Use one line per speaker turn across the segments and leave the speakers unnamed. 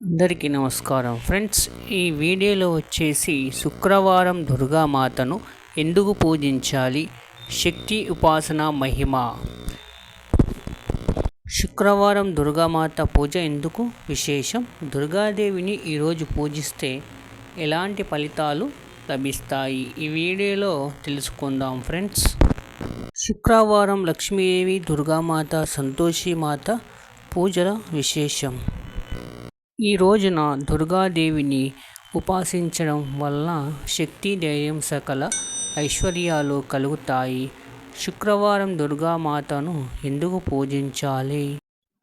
అందరికీ నమస్కారం ఫ్రెండ్స్. ఈ వీడియోలో వచ్చేసి శుక్రవారం దుర్గామాతను ఎందుకు పూజించాలి, శక్తి ఉపాసన మహిమ. శుక్రవారం దుర్గామాత పూజ ఎందుకు విశేషం, దుర్గాదేవిని ఈరోజు పూజిస్తే ఎలాంటి ఫలితాలు లభిస్తాయి, ఈ వీడియోలో తెలుసుకుందాం ఫ్రెండ్స్. శుక్రవారం లక్ష్మీదేవి, దుర్గామాత, సంతోషిమాత పూజల విశేషం. ఈ రోజున దుర్గాదేవిని ఉపాసించడం వల్ల శక్తి, ధైర్యం, సకల ఐశ్వర్యాలు కలుగుతాయి. శుక్రవారం దుర్గామాతను ఎందుకు పూజించాలి?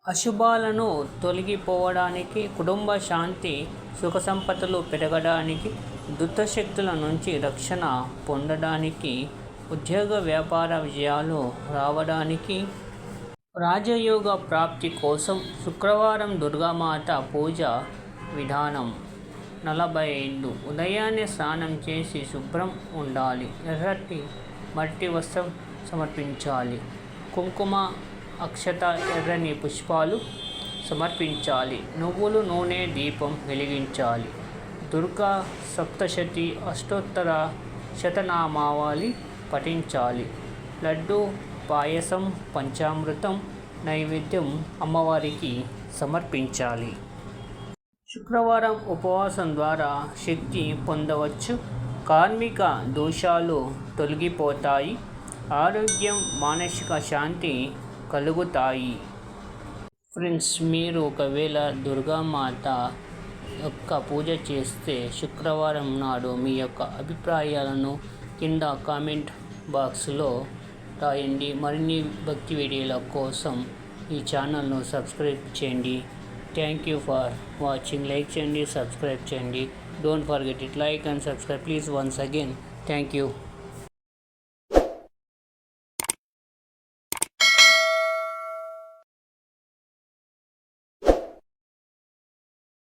అశుభాలను తొలగిపోవడానికి, కుటుంబ శాంతి, సుఖ సంపదలు పెరగడానికి, దుష్టశక్తుల నుంచి రక్షణ పొందడానికి, ఉద్యోగ వ్యాపార విజయాలు రావడానికి, రాజయోగ ప్రాప్తి కోసం. శుక్రవారం దుర్గామాత పూజ విధానం. 45 ఉదయాన్నే స్నానం చేసి శుభ్రం ఉండాలి. ఎర్రటి మట్టి వస్త్రం సమర్పించాలి. కుంకుమ, అక్షత, ఎర్రని పుష్పాలు సమర్పించాలి. నువ్వులు, నూనె, దీపం వెలిగించాలి. దుర్గా సప్తశతి అష్టోత్తర శతనామావళి పఠించాలి. లడ్డు, పాయసం, పంచామృతం నైవేద్యం అమ్మవారికి సమర్పించాలి. శుక్రవారం ఉపవాసం ద్వారా శక్తి పొందవచ్చు. కార్మిక దోషాలు తొలగిపోతాయి. ఆరోగ్యం, మానసిక శాంతి కలుగుతాయి. ఫ్రెండ్స్, మీరు ఒకవేళ దుర్గామాత యొక్క పూజ చేస్తే శుక్రవారం నాడు మీ యొక్క అభిప్రాయాలను కింద కామెంట్ బాక్స్లో రాయండి. మరిన్ని భక్తి వీడియోల కోసం ఈ ఛానల్ను సబ్స్క్రైబ్ చేయండి. Thank you for watching. Like చేయండి, సబ్స్క్రైబ్ చేయండి. Don't forget it, like and subscribe please once again. Thank you.